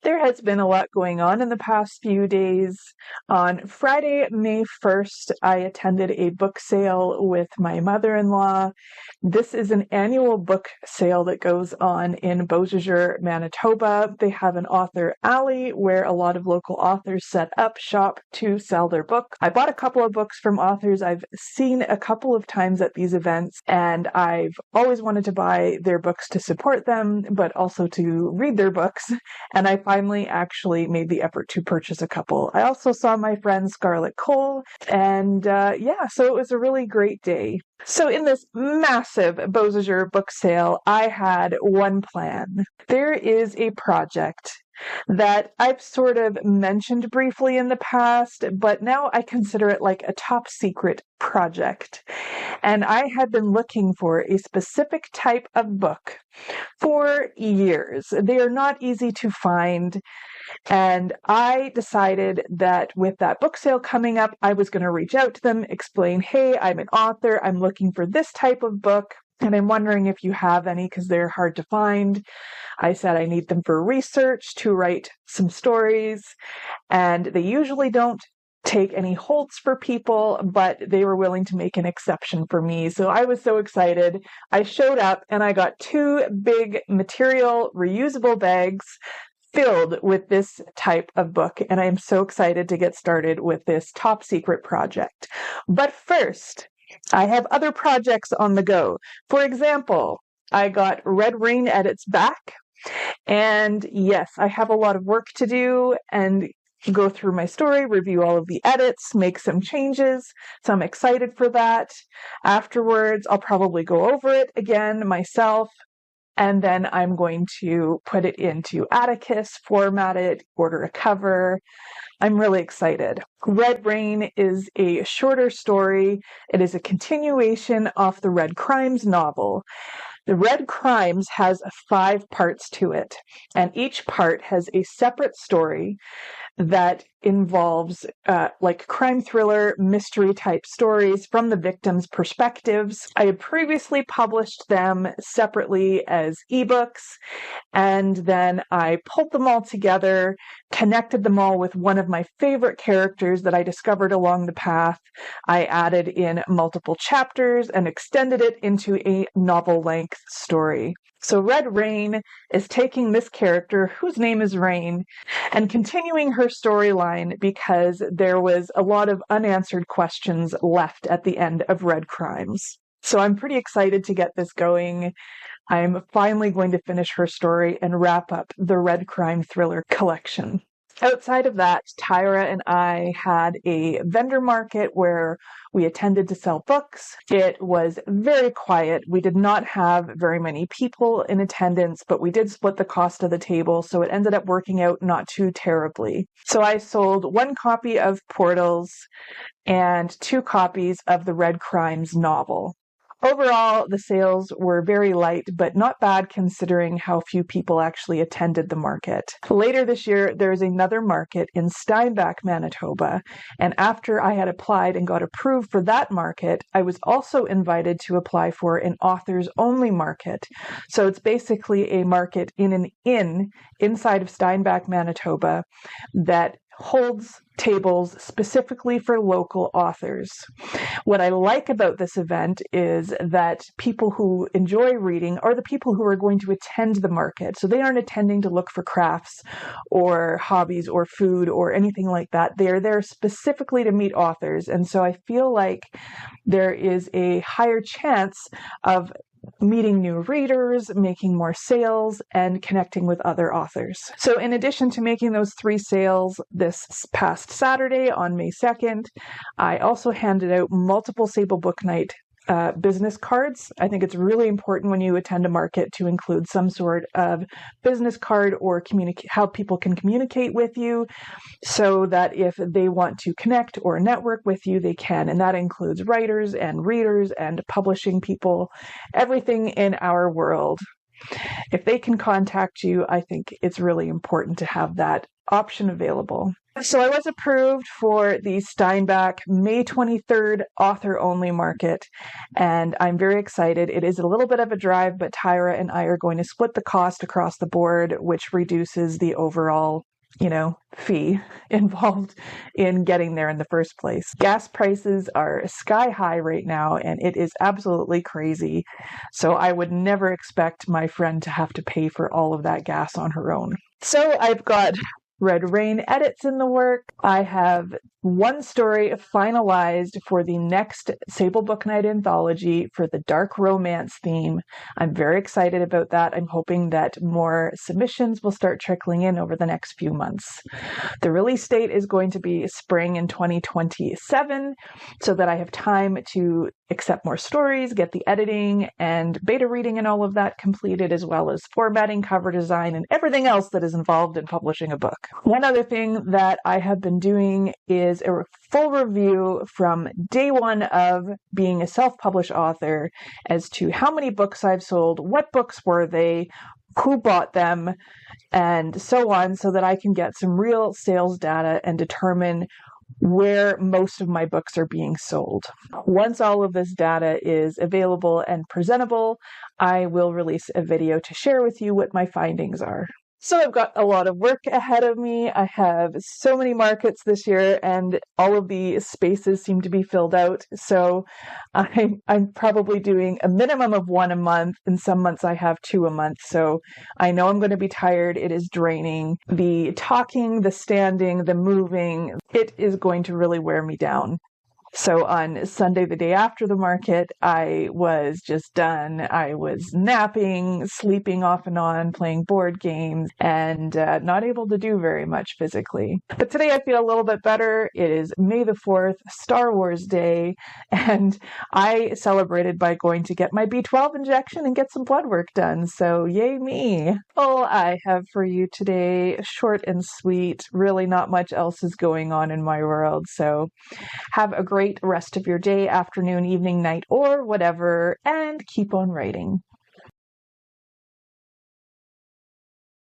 There has been a lot going on in the past few days. On Friday, May 1st, I attended a book sale with my mother-in-law. This is an annual book sale that goes on in Beausejour, Manitoba. They have an author alley where a lot of local authors set up shop to sell their book. I bought a couple of books from authors I've seen a couple of times at these events, and I've always wanted to buy their books to support them, but also to read their books. And I finally actually made the effort to purchase a couple. I also saw my friend Scarlett Cole, and so it was a really great day. So in this massive Beausejour book sale, I had one plan. There is a project that I've sort of mentioned briefly in the past, but now I consider it like a top secret project. And I had been looking for a specific type of book for years. They are not easy to find. And I decided that with that book sale coming up, I was going to reach out to them, explain, hey, I'm an author. I'm looking for this type of book. And I'm wondering if you have any because they're hard to find. I said I need them for research to write some stories. And they usually don't take any holds for people, but they were willing to make an exception for me. So I was so excited. I showed up and I got 2 big material reusable bags filled with this type of book. And I am so excited to get started with this top secret project. But first, I have other projects on the go. For example, I got Red Rain at its back. And yes, I have a lot of work to do and go through my story, review all of the edits, make some changes. So I'm excited for that. Afterwards, I'll probably go over it again myself. And then I'm going to put it into Atticus, format it, order a cover. I'm really excited. Red Rain is a shorter story. It is a continuation of the Red Crimes novel. The Red Crimes has 5 parts to it, and each part has a separate story that involves like crime thriller, mystery type stories from the victims' perspectives. I had previously published them separately as ebooks, and then I pulled them all together, connected them all with one of my favorite characters that I discovered along the path. I added in multiple chapters and extended it into a novel-length story. So Red Rain is taking this character, whose name is Rain, and continuing her storyline because there was a lot of unanswered questions left at the end of Red Crimes. So I'm pretty excited to get this going. I'm finally going to finish her story and wrap up the Red Crime thriller collection. Outside of that, Tyra and I had a vendor market where we attended to sell books. It was very quiet. We did not have very many people in attendance, but we did split the cost of the table, so it ended up working out not too terribly. So I sold 1 copy of Portals and 2 copies of the Red Crimes novel. Overall, the sales were very light, but not bad considering how few people actually attended the market. Later this year, there is another market in Steinbach, Manitoba, and after I had applied and got approved for that market, I was also invited to apply for an authors-only market. So it's basically a market in an inn inside of Steinbach, Manitoba, that holds tables specifically for local authors. What I like about this event is that people who enjoy reading are the people who are going to attend the market. So they aren't attending to look for crafts or hobbies or food or anything like that. They are there specifically to meet authors. And so I feel like there is a higher chance of meeting new readers, making more sales, and connecting with other authors. So in addition to making those 3 sales this past Saturday on May 2nd, I also handed out multiple Sable Book Night business cards. I think it's really important when you attend a market to include some sort of business card or how people can communicate with you so that if they want to connect or network with you, they can. And that includes writers and readers and publishing people, everything in our world. if they can contact you, I think it's really important to have that option available. So I was approved for the Steinbach May 23rd author-only market, and I'm very excited. It is a little bit of a drive, but Tyra and I are going to split the cost across the board, which reduces the overall fee involved in getting there in the first place. Gas prices are sky high right now, and it is absolutely crazy. So I would never expect my friend to have to pay for all of that gas on her own. So I've got Red Rain edits in the work. I have one story finalized for the next Sable Book Night anthology for the dark romance theme. I'm very excited about that. I'm hoping that more submissions will start trickling in over the next few months. The release date is going to be spring in 2027, so that I have time to accept more stories, get the editing and beta reading and all of that completed, as well as formatting, cover design, and everything else that is involved in publishing a book. One other thing that I have been doing is a full review from day one of being a self-published author as to how many books I've sold, what books were they, who bought them, and so on, so that I can get some real sales data and determine where most of my books are being sold. Once all of this data is available and presentable, I will release a video to share with you what my findings are. So I've got a lot of work ahead of me. I have so many markets this year, and all of the spaces seem to be filled out. So I'm probably doing a minimum of one a month. In some months I have 2 a month. So I know I'm going to be tired. It is draining. The talking, the standing, the moving, it is going to really wear me down. So on Sunday, the day after the market, I was just done. I was napping, sleeping off and on, playing board games, and not able to do very much physically. But today I feel a little bit better. It is May the 4th, Star Wars Day, and I celebrated by going to get my B12 injection and get some blood work done. So yay me. All I have for you today, short and sweet. Really not much else is going on in my world. So have a great rest of your day, afternoon, evening, night, or whatever, and keep on writing.